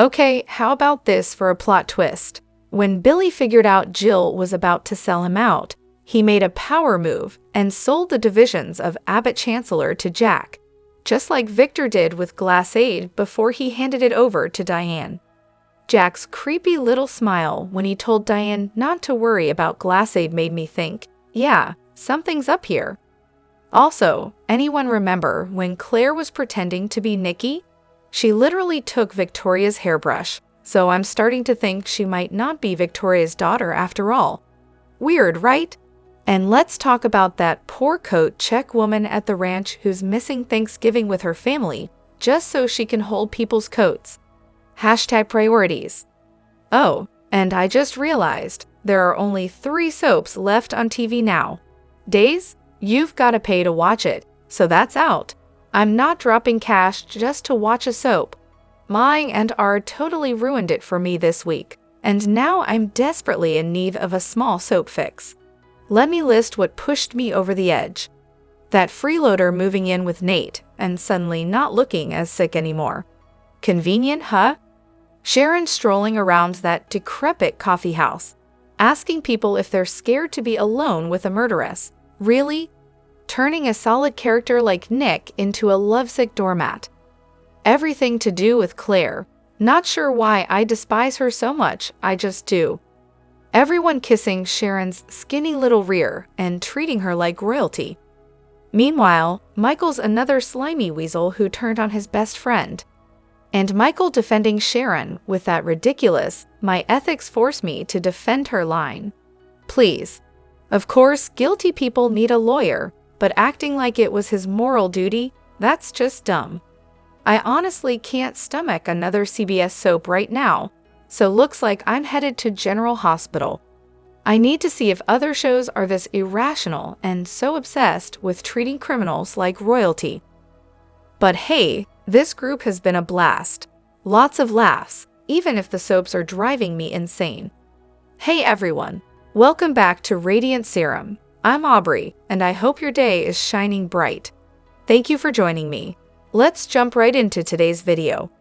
Okay, how about this for a plot twist? When Billy figured out Jill was about to sell him out, he made a power move and sold the divisions of Abbott Chancellor to Jack, just like Victor did with Glassade before he handed it over to Diane. Jack's creepy little smile when he told Diane not to worry about Glassade made me think, yeah, something's up here. Also, anyone remember when Claire was pretending to be Nikki? She literally took Victoria's hairbrush, so I'm starting to think she might not be Victoria's daughter after all. Weird, right? And let's talk about that poor coat check woman at the ranch who's missing Thanksgiving with her family, just so she can hold people's coats. #priorities. Oh, and I just realized there are only 3 soaps left on TV now. Days? You've got to pay to watch it, so that's out. I'm not dropping cash just to watch a soap. Mine and R totally ruined it for me this week, and now I'm desperately in need of a small soap fix. Let me list what pushed me over the edge. That freeloader moving in with Nate and suddenly not looking as sick anymore. Convenient, huh? Sharon strolling around that decrepit coffee house, asking people if they're scared to be alone with a murderess. Really? Turning a solid character like Nick into a lovesick doormat. Everything to do with Claire. Not sure why I despise her so much, I just do. Everyone kissing Sharon's skinny little rear and treating her like royalty. Meanwhile, Michael's another slimy weasel who turned on his best friend. And Michael defending Sharon with that ridiculous, "my ethics force me to defend her" line. Please. Of course, guilty people need a lawyer, but acting like it was his moral duty, that's just dumb. I honestly can't stomach another CBS soap right now, so looks like I'm headed to General Hospital. I need to see if other shows are this irrational and so obsessed with treating criminals like royalty. But hey, this group has been a blast. Lots of laughs, even if the soaps are driving me insane. Hey everyone, welcome back to Radiant Serum. I'm Aubrey, and I hope your day is shining bright. Thank you for joining me. Let's jump right into today's video.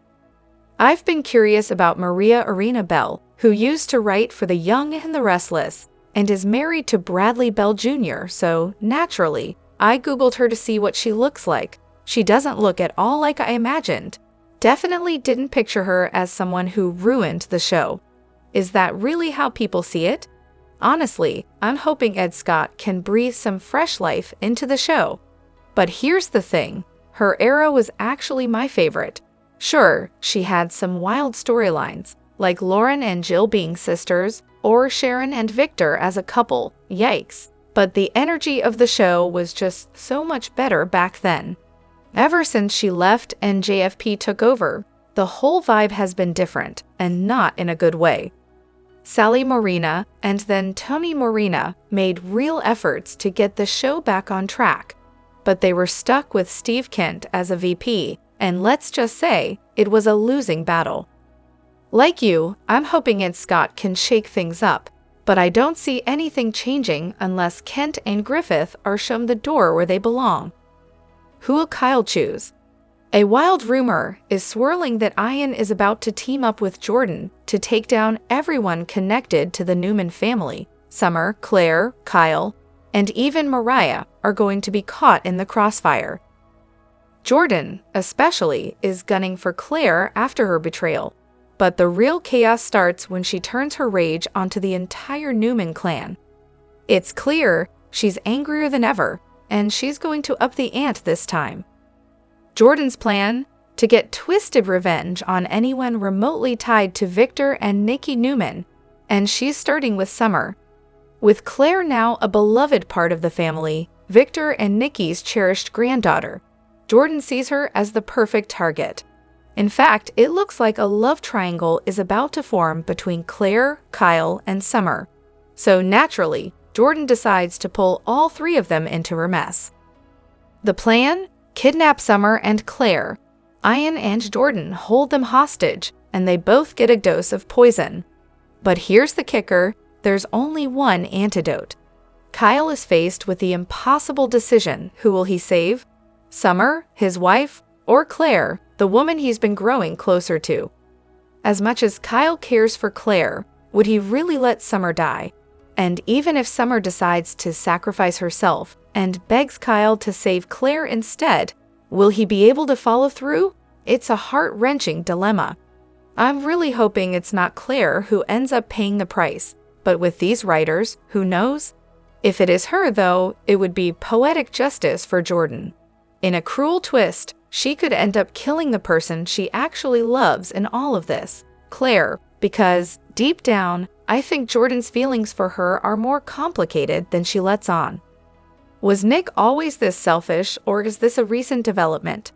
I've been curious about Maria Arena Bell, who used to write for The Young and the Restless, and is married to Bradley Bell Jr., so naturally, I googled her to see what she looks like. She doesn't look at all like I imagined. Definitely didn't picture her as someone who ruined the show. Is that really how people see it? Honestly, I'm hoping Ed Scott can breathe some fresh life into the show. But here's the thing, her era was actually my favorite. Sure, she had some wild storylines, like Lauren and Jill being sisters, or Sharon and Victor as a couple, yikes. But the energy of the show was just so much better back then. Ever since she left and JFP took over, the whole vibe has been different, and not in a good way. Sally Morena and then Tony Morena made real efforts to get the show back on track, but they were stuck with Steve Kent as a VP, and let's just say, it was a losing battle. Like you, I'm hoping Ed Scott can shake things up, but I don't see anything changing unless Kent and Griffith are shown the door where they belong. Who will Kyle choose? A wild rumor is swirling that Ian is about to team up with Jordan to take down everyone connected to the Newman family. Summer, Claire, Kyle, and even Mariah are going to be caught in the crossfire. Jordan, especially, is gunning for Claire after her betrayal, but the real chaos starts when she turns her rage onto the entire Newman clan. It's clear she's angrier than ever, and she's going to up the ante this time. Jordan's plan? To get twisted revenge on anyone remotely tied to Victor and Nikki Newman, and she's starting with Summer. With Claire now a beloved part of the family, Victor and Nikki's cherished granddaughter, Jordan sees her as the perfect target. In fact, it looks like a love triangle is about to form between Claire, Kyle, and Summer. So naturally, Jordan decides to pull all 3 of them into her mess. The plan? Kidnap Summer and Claire. Ian and Jordan hold them hostage, and they both get a dose of poison. But here's the kicker, there's only one antidote. Kyle is faced with the impossible decision, who will he save? Summer, his wife, or Claire, the woman he's been growing closer to? As much as Kyle cares for Claire, would he really let Summer die? And even if Summer decides to sacrifice herself and begs Kyle to save Claire instead, will he be able to follow through? It's a heart-wrenching dilemma. I'm really hoping it's not Claire who ends up paying the price, but with these writers, who knows? If it is her, though, it would be poetic justice for Jordan. In a cruel twist, she could end up killing the person she actually loves in all of this, Claire, because, deep down, I think Jordan's feelings for her are more complicated than she lets on. Was Nick always this selfish, or is this a recent development?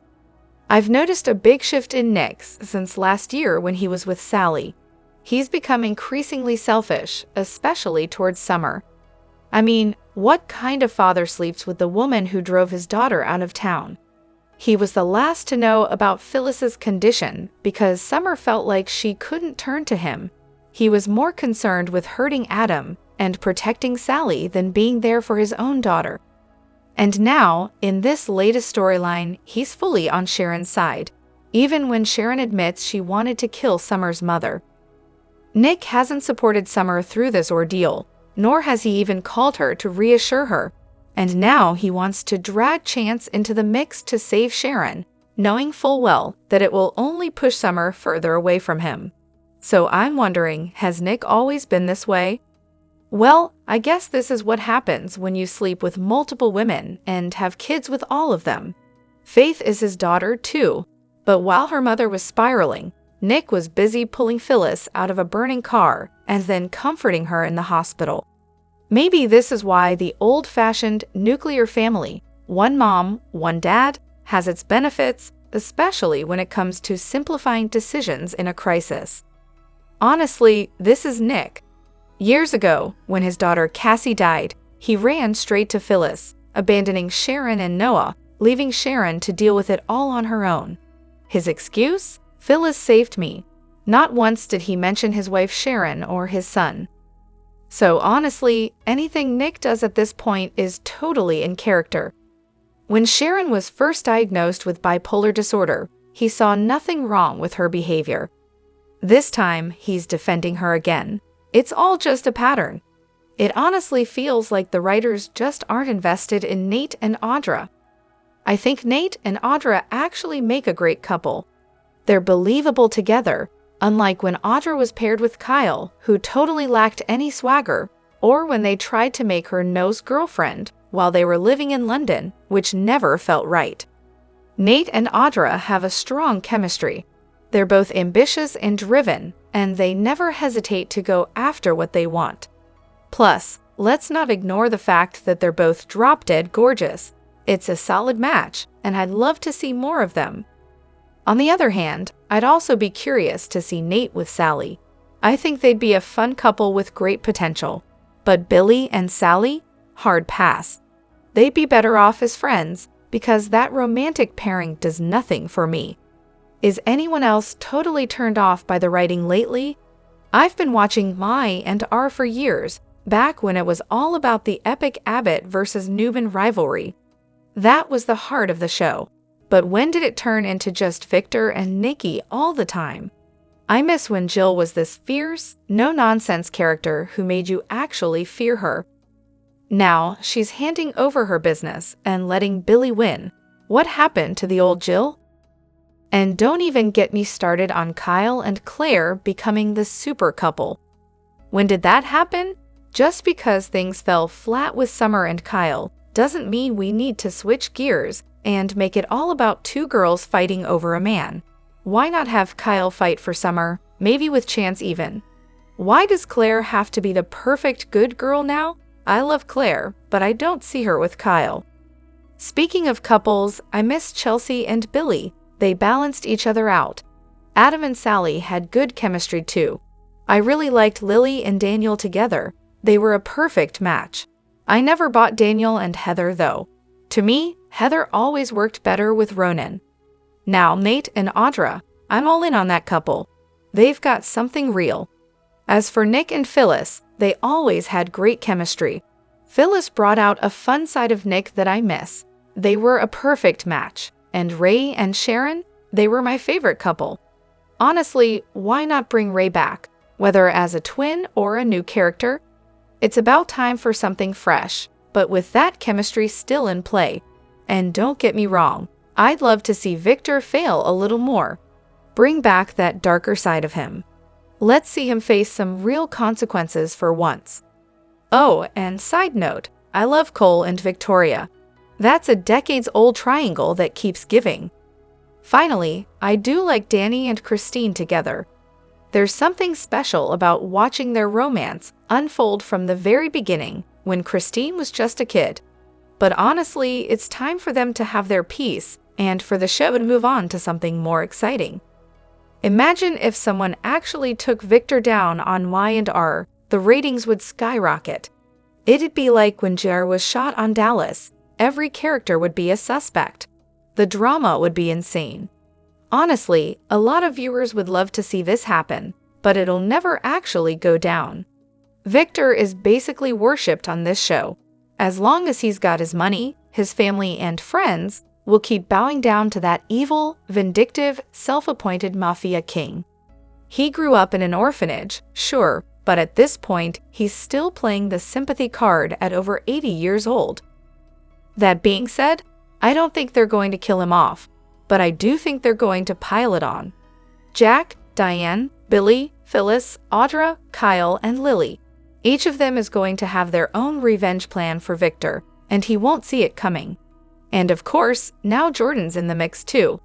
I've noticed a big shift in Nick since last year when he was with Sally. He's become increasingly selfish, especially towards Summer. I mean, what kind of father sleeps with the woman who drove his daughter out of town? He was the last to know about Phyllis's condition because Summer felt like she couldn't turn to him. He was more concerned with hurting Adam and protecting Sally than being there for his own daughter. And now, in this latest storyline, he's fully on Sharon's side, even when Sharon admits she wanted to kill Summer's mother. Nick hasn't supported Summer through this ordeal, nor has he even called her to reassure her. And now he wants to drag Chance into the mix to save Sharon, knowing full well that it will only push Summer further away from him. So I'm wondering, has Nick always been this way? Well, I guess this is what happens when you sleep with multiple women and have kids with all of them. Faith is his daughter, too. But while her mother was spiraling, Nick was busy pulling Phyllis out of a burning car and then comforting her in the hospital. Maybe this is why the old-fashioned nuclear family, one mom, one dad, has its benefits, especially when it comes to simplifying decisions in a crisis. Honestly, this is Nick. Years ago, when his daughter Cassie died, he ran straight to Phyllis, abandoning Sharon and Noah, leaving Sharon to deal with it all on her own. His excuse? Phyllis saved me. Not once did he mention his wife Sharon or his son. So honestly, anything Nick does at this point is totally in character. When Sharon was first diagnosed with bipolar disorder, he saw nothing wrong with her behavior. This time, he's defending her again. It's all just a pattern. It honestly feels like the writers just aren't invested in Nate and Audra. I think Nate and Audra actually make a great couple. They're believable together, unlike when Audra was paired with Kyle, who totally lacked any swagger, or when they tried to make her Noah's girlfriend while they were living in London, which never felt right. Nate and Audra have a strong chemistry. They're both ambitious and driven, and they never hesitate to go after what they want. Plus, let's not ignore the fact that they're both drop-dead gorgeous. It's a solid match, and I'd love to see more of them. On the other hand, I'd also be curious to see Nate with Sally. I think they'd be a fun couple with great potential. But Billy and Sally? Hard pass. They'd be better off as friends, because that romantic pairing does nothing for me. Is anyone else totally turned off by the writing lately? I've been watching My and R for years, back when it was all about the epic Abbott versus Newman rivalry. That was the heart of the show. But when did it turn into just Victor and Nikki all the time? I miss when Jill was this fierce, no-nonsense character who made you actually fear her. Now, she's handing over her business and letting Billy win. What happened to the old Jill? And don't even get me started on Kyle and Claire becoming the super couple. When did that happen? Just because things fell flat with Summer and Kyle doesn't mean we need to switch gears and make it all about two girls fighting over a man. Why not have Kyle fight for Summer, maybe with Chance even? Why does Claire have to be the perfect good girl now? I love Claire, but I don't see her with Kyle. Speaking of couples, I miss Chelsea and Billy. They balanced each other out. Adam and Sally had good chemistry too. I really liked Lily and Daniel together. They were a perfect match. I never bought Daniel and Heather though. To me, Heather always worked better with Ronan. Now Nate and Audra, I'm all in on that couple. They've got something real. As for Nick and Phyllis, they always had great chemistry. Phyllis brought out a fun side of Nick that I miss. They were a perfect match. And Ray and Sharon, they were my favorite couple. Honestly, why not bring Ray back, whether as a twin or a new character? It's about time for something fresh, but with that chemistry still in play. And don't get me wrong, I'd love to see Victor fail a little more. Bring back that darker side of him. Let's see him face some real consequences for once. Oh, and side note, I love Cole and Victoria. That's a decades-old triangle that keeps giving. Finally, I do like Danny and Christine together. There's something special about watching their romance unfold from the very beginning when Christine was just a kid. But honestly, it's time for them to have their peace and for the show to move on to something more exciting. Imagine if someone actually took Victor down on Y&R, the ratings would skyrocket. It'd be like when JR was shot on Dallas. Every character would be a suspect. The drama would be insane. Honestly, a lot of viewers would love to see this happen, but it'll never actually go down. Victor is basically worshipped on this show. As long as he's got his money, his family and friends will keep bowing down to that evil, vindictive, self-appointed mafia king. He grew up in an orphanage, sure, but at this point, he's still playing the sympathy card at over 80 years old. That being said, I don't think they're going to kill him off, but I do think they're going to pile it on. Jack, Diane, Billy, Phyllis, Audra, Kyle, and Lily. Each of them is going to have their own revenge plan for Victor, and he won't see it coming. And of course, now Jordan's in the mix too.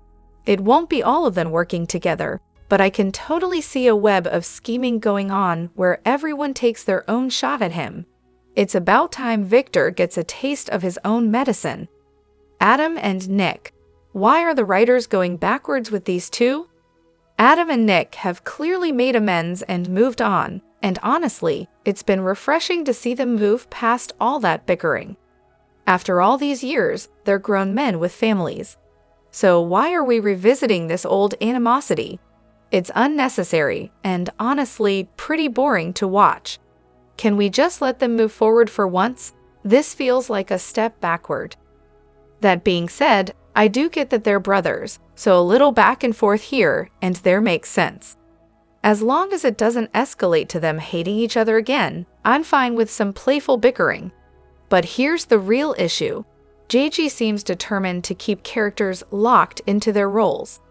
It won't be all of them working together, but I can totally see a web of scheming going on where everyone takes their own shot at him. It's about time Victor gets a taste of his own medicine. Adam and Nick. Why are the writers going backwards with these two? Adam and Nick have clearly made amends and moved on, and honestly, it's been refreshing to see them move past all that bickering. After all these years, they're grown men with families. So why are we revisiting this old animosity? It's unnecessary and honestly pretty boring to watch. Can we just let them move forward for once? This feels like a step backward. That being said, I do get that they're brothers, so a little back and forth here and there makes sense. As long as it doesn't escalate to them hating each other again, I'm fine with some playful bickering. But here's the real issue. JG seems determined to keep characters locked into their roles.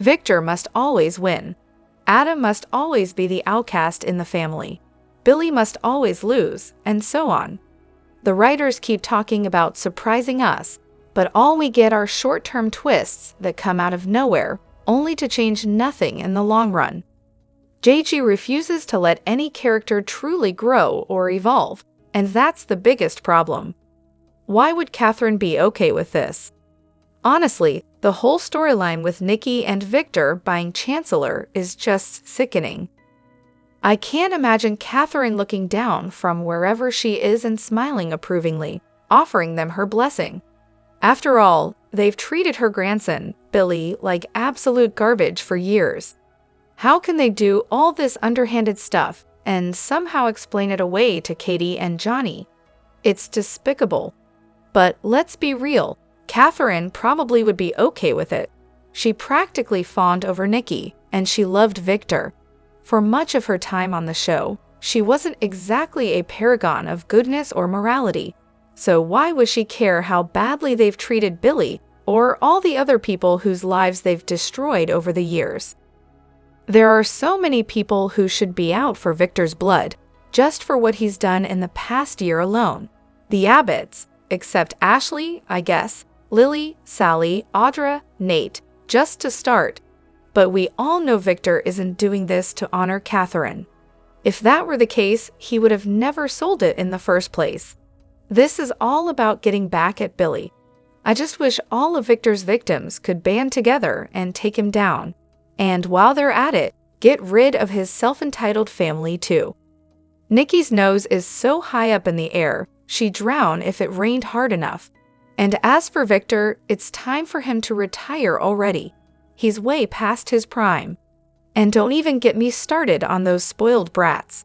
Victor must always win. Adam must always be the outcast in the family. Billy must always lose, and so on. The writers keep talking about surprising us, but all we get are short-term twists that come out of nowhere, only to change nothing in the long run. JG refuses to let any character truly grow or evolve, and that's the biggest problem. Why would Catherine be okay with this? Honestly, the whole storyline with Nikki and Victor buying Chancellor is just sickening. I can't imagine Catherine looking down from wherever she is and smiling approvingly, offering them her blessing. After all, they've treated her grandson, Billy, like absolute garbage for years. How can they do all this underhanded stuff and somehow explain it away to Katie and Johnny? It's despicable. But let's be real, Catherine probably would be okay with it. She practically fawned over Nikki, and she loved Victor. For much of her time on the show, she wasn't exactly a paragon of goodness or morality. So why would she care how badly they've treated Billy or all the other people whose lives they've destroyed over the years? There are so many people who should be out for Victor's blood, just for what he's done in the past year alone. The Abbotts, except Ashley, I guess, Lily, Sally, Audra, Nate, just to start. But we all know Victor isn't doing this to honor Catherine. If that were the case, he would have never sold it in the first place. This is all about getting back at Billy. I just wish all of Victor's victims could band together and take him down. And while they're at it, get rid of his self-entitled family too. Nikki's nose is so high up in the air, she'd drown if it rained hard enough. And as for Victor, it's time for him to retire already. He's way past his prime. And don't even get me started on those spoiled brats.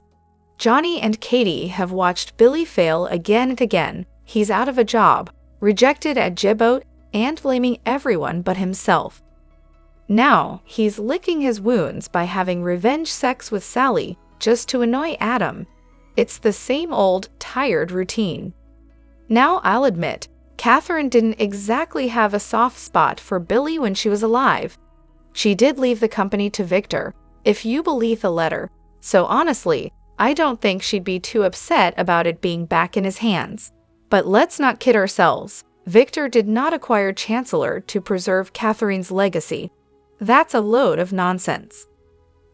Johnny and Katie have watched Billy fail again and again. He's out of a job, rejected at Jibboat, and blaming everyone but himself. Now, he's licking his wounds by having revenge sex with Sally just to annoy Adam. It's the same old, tired routine. Now, I'll admit, Catherine didn't exactly have a soft spot for Billy when she was alive. She did leave the company to Victor, if you believe the letter, so honestly, I don't think she'd be too upset about it being back in his hands. But let's not kid ourselves. Victor did not acquire Chancellor to preserve Catherine's legacy. That's a load of nonsense.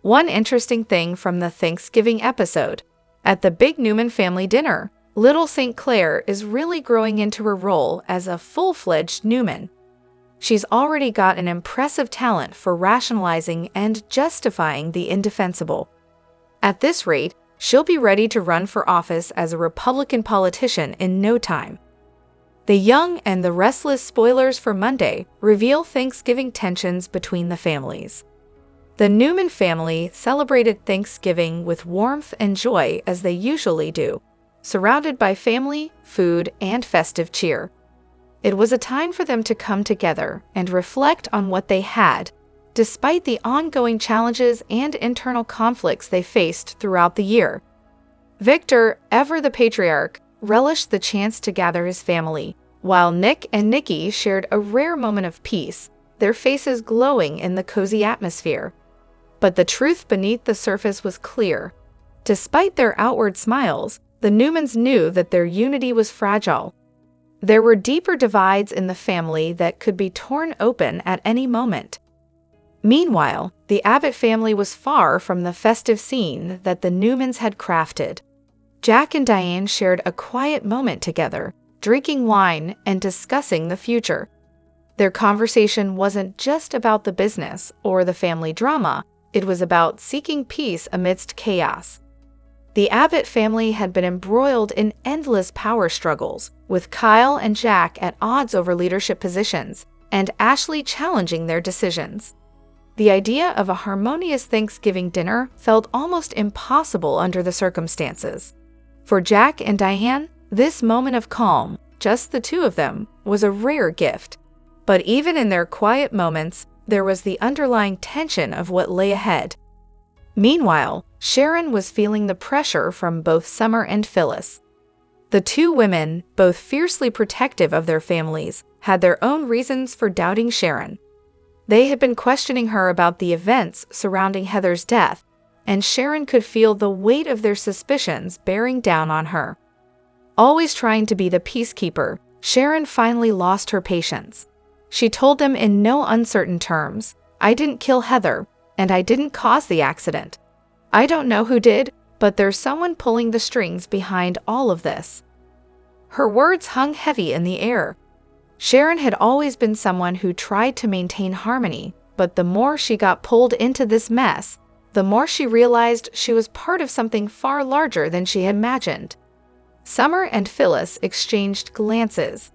One interesting thing from the Thanksgiving episode. At the big Newman family dinner, little St. Clair is really growing into her role as a full-fledged Newman. She's already got an impressive talent for rationalizing and justifying the indefensible. At this rate, she'll be ready to run for office as a Republican politician in no time. The Young and the Restless spoilers for Monday reveal Thanksgiving tensions between the families. The Newman family celebrated Thanksgiving with warmth and joy as they usually do, surrounded by family, food, and festive cheer. It was a time for them to come together and reflect on what they had, despite the ongoing challenges and internal conflicts they faced throughout the year. Victor, ever the patriarch, relished the chance to gather his family, while Nick and Nikki shared a rare moment of peace, their faces glowing in the cozy atmosphere. But the truth beneath the surface was clear. Despite their outward smiles, the Newmans knew that their unity was fragile. There were deeper divides in the family that could be torn open at any moment. Meanwhile, the Abbott family was far from the festive scene that the Newmans had crafted. Jack and Diane shared a quiet moment together, drinking wine and discussing the future. Their conversation wasn't just about the business or the family drama, it was about seeking peace amidst chaos. The Abbott family had been embroiled in endless power struggles, with Kyle and Jack at odds over leadership positions, and Ashley challenging their decisions. The idea of a harmonious Thanksgiving dinner felt almost impossible under the circumstances. For Jack and Diane, this moment of calm, just the two of them, was a rare gift. But even in their quiet moments, there was the underlying tension of what lay ahead. Meanwhile, Sharon was feeling the pressure from both Summer and Phyllis. The two women, both fiercely protective of their families, had their own reasons for doubting Sharon. They had been questioning her about the events surrounding Heather's death, and Sharon could feel the weight of their suspicions bearing down on her. Always trying to be the peacekeeper, Sharon finally lost her patience. She told them in no uncertain terms, "I didn't kill Heather, and I didn't cause the accident. I don't know who did, but there's someone pulling the strings behind all of this." Her words hung heavy in the air. Sharon had always been someone who tried to maintain harmony, but the more she got pulled into this mess, the more she realized she was part of something far larger than she had imagined. Summer and Phyllis exchanged glances.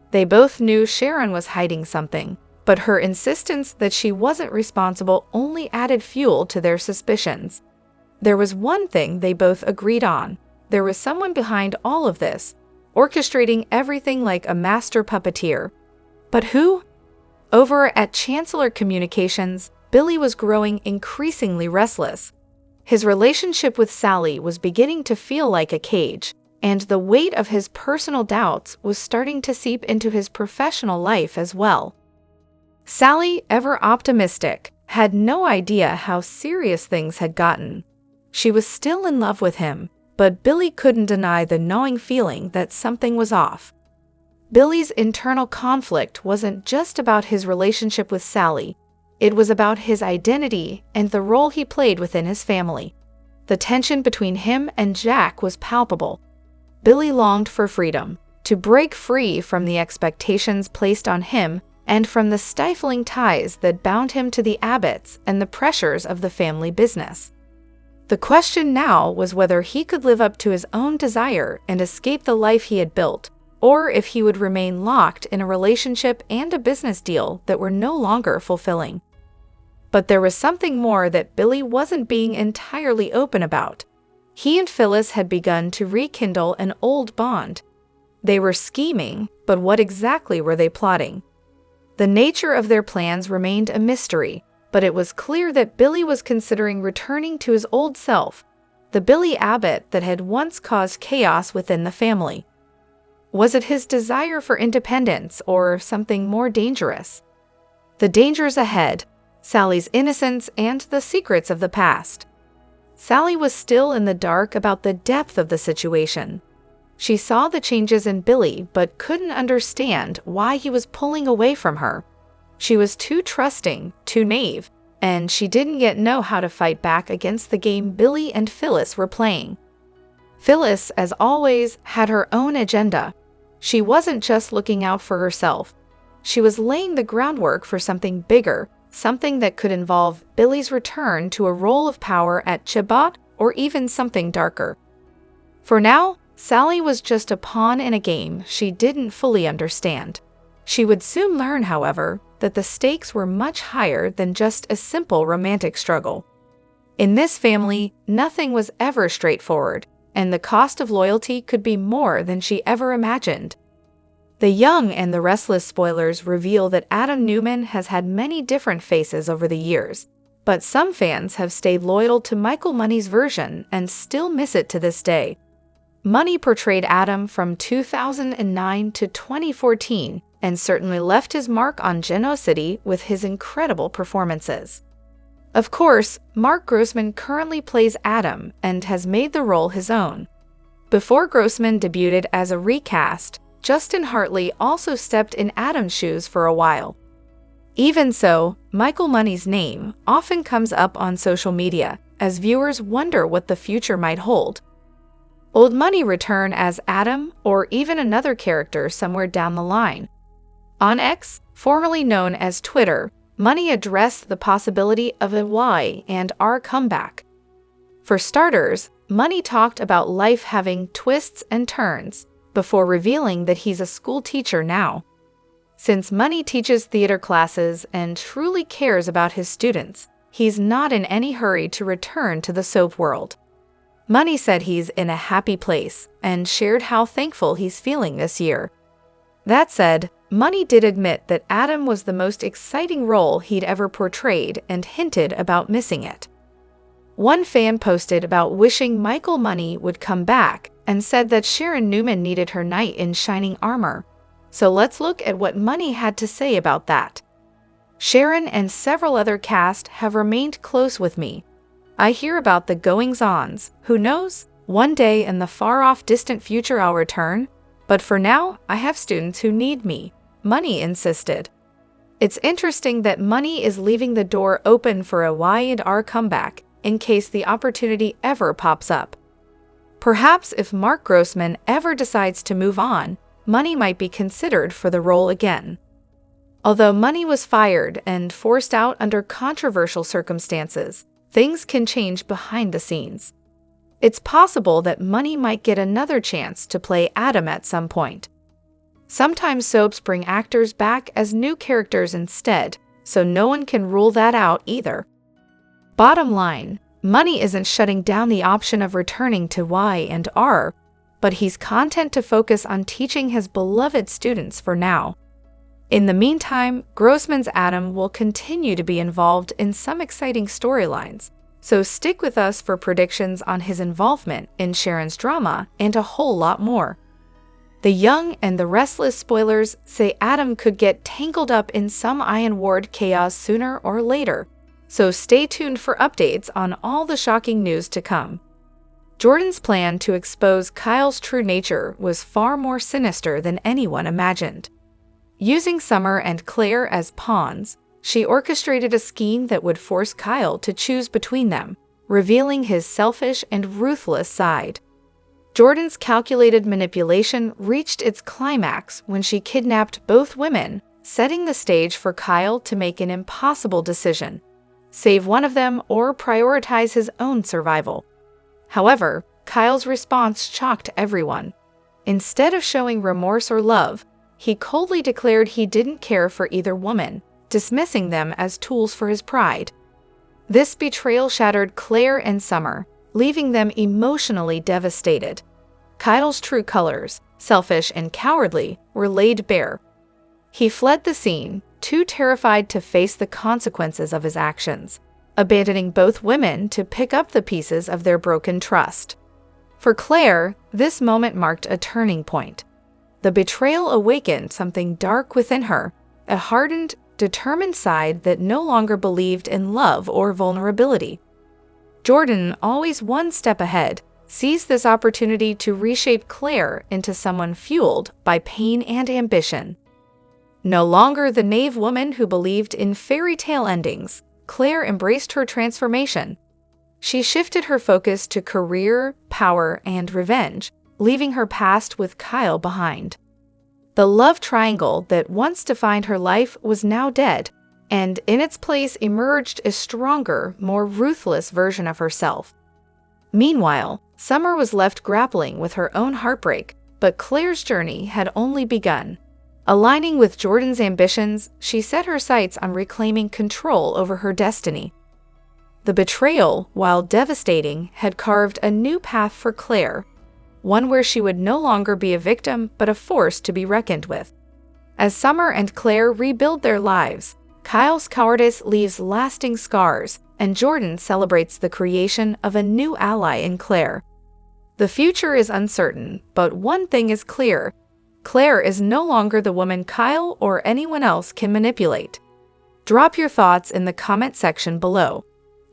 They both knew Sharon was hiding something, but her insistence that she wasn't responsible only added fuel to their suspicions. There was one thing they both agreed on. There was someone behind all of this, orchestrating everything like a master puppeteer. But who? Over at Chancellor Communications, Billy was growing increasingly restless. His relationship with Sally was beginning to feel like a cage, and the weight of his personal doubts was starting to seep into his professional life as well. Sally, ever optimistic, had no idea how serious things had gotten. She was still in love with him, but Billy couldn't deny the gnawing feeling that something was off. Billy's internal conflict wasn't just about his relationship with Sally. It was about his identity and the role he played within his family. The tension between him and Jack was palpable. Billy longed for freedom, to break free from the expectations placed on him and from the stifling ties that bound him to the Abbotts and the pressures of the family business. The question now was whether he could live up to his own desire and escape the life he had built, or if he would remain locked in a relationship and a business deal that were no longer fulfilling. But there was something more that Billy wasn't being entirely open about. He and Phyllis had begun to rekindle an old bond. They were scheming, but what exactly were they plotting? The nature of their plans remained a mystery, but it was clear that Billy was considering returning to his old self, the Billy Abbott that had once caused chaos within the family. Was it his desire for independence or something more dangerous? The dangers ahead, Sally's innocence and the secrets of the past. Sally was still in the dark about the depth of the situation. She saw the changes in Billy but couldn't understand why he was pulling away from her. She was too trusting, too naive, and she didn't yet know how to fight back against the game Billy and Phyllis were playing. Phyllis, as always, had her own agenda. She wasn't just looking out for herself. She was laying the groundwork for something bigger, something that could involve Billy's return to a role of power at Chibot or even something darker. For now, Sally was just a pawn in a game she didn't fully understand. She would soon learn, however, that the stakes were much higher than just a simple romantic struggle. In this family, nothing was ever straightforward, and the cost of loyalty could be more than she ever imagined. The Young and the Restless spoilers reveal that Adam Newman has had many different faces over the years, but some fans have stayed loyal to Michael Money's version and still miss it to this day. Money portrayed Adam from 2009 to 2014 and certainly left his mark on Genoa City with his incredible performances. Of course, Mark Grossman currently plays Adam and has made the role his own. Before Grossman debuted as a recast, Justin Hartley also stepped in Adam's shoes for a while. Even so, Michael Money's name often comes up on social media as viewers wonder what the future might hold. Old Money return as Adam or even another character somewhere down the line? On X, formerly known as Twitter, Money addressed the possibility of a Y&R comeback. For starters, Money talked about life having twists and turns, before revealing that he's a school teacher now. Since Money teaches theater classes and truly cares about his students, he's not in any hurry to return to the soap world. Money said he's in a happy place and shared how thankful he's feeling this year. That said, Money did admit that Adam was the most exciting role he'd ever portrayed and hinted about missing it. One fan posted about wishing Michael Money would come back and said that Sharon Newman needed her knight in shining armor. So let's look at what Money had to say about that. Sharon and several other cast have remained close with me. I hear about the goings-ons. Who knows? One day in the far-off distant future I'll return. But for now, I have students who need me, Money insisted. It's interesting that Money is leaving the door open for a Y&R comeback in case the opportunity ever pops up. Perhaps if Mark Grossman ever decides to move on, Money might be considered for the role again. Although Money was fired and forced out under controversial circumstances, things can change behind the scenes. It's possible that Money might get another chance to play Adam at some point. Sometimes soaps bring actors back as new characters instead, so no one can rule that out either. Bottom line, Money isn't shutting down the option of returning to Y&R, but he's content to focus on teaching his beloved students for now. In the meantime, Grossman's Adam will continue to be involved in some exciting storylines, so stick with us for predictions on his involvement in Sharon's drama and a whole lot more. The Young and the Restless spoilers say Adam could get tangled up in some Iron Ward chaos sooner or later, so stay tuned for updates on all the shocking news to come. Jordan's plan to expose Kyle's true nature was far more sinister than anyone imagined. Using Summer and Claire as pawns, she orchestrated a scheme that would force Kyle to choose between them, revealing his selfish and ruthless side. Jordan's calculated manipulation reached its climax when she kidnapped both women, setting the stage for Kyle to make an impossible decision: save one of them or prioritize his own survival. However, Kyle's response shocked everyone. Instead of showing remorse or love, he coldly declared he didn't care for either woman, dismissing them as tools for his pride. This betrayal shattered Claire and Summer, leaving them emotionally devastated. Kyle's true colors, selfish and cowardly, were laid bare. He fled the scene, too terrified to face the consequences of his actions, abandoning both women to pick up the pieces of their broken trust. For Claire, this moment marked a turning point. The betrayal awakened something dark within her, a hardened, determined side that no longer believed in love or vulnerability. Jordan, always one step ahead, seized this opportunity to reshape Claire into someone fueled by pain and ambition. No longer the naive woman who believed in fairy tale endings, Claire embraced her transformation. She shifted her focus to career, power, and revenge, leaving her past with Kyle behind. The love triangle that once defined her life was now dead, and in its place emerged a stronger, more ruthless version of herself. Meanwhile, Summer was left grappling with her own heartbreak, but Claire's journey had only begun. Aligning with Jordan's ambitions, she set her sights on reclaiming control over her destiny. The betrayal, while devastating, had carved a new path for Claire, one where she would no longer be a victim but a force to be reckoned with. As Summer and Claire rebuild their lives, Kyle's cowardice leaves lasting scars, and Jordan celebrates the creation of a new ally in Claire. The future is uncertain, but one thing is clear: Claire is no longer the woman Kyle or anyone else can manipulate. Drop your thoughts in the comment section below.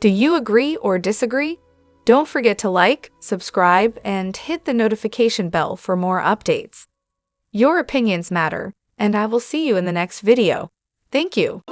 Do you agree or disagree? Don't forget to like, subscribe, and hit the notification bell for more updates. Your opinions matter, and I will see you in the next video. Thank you.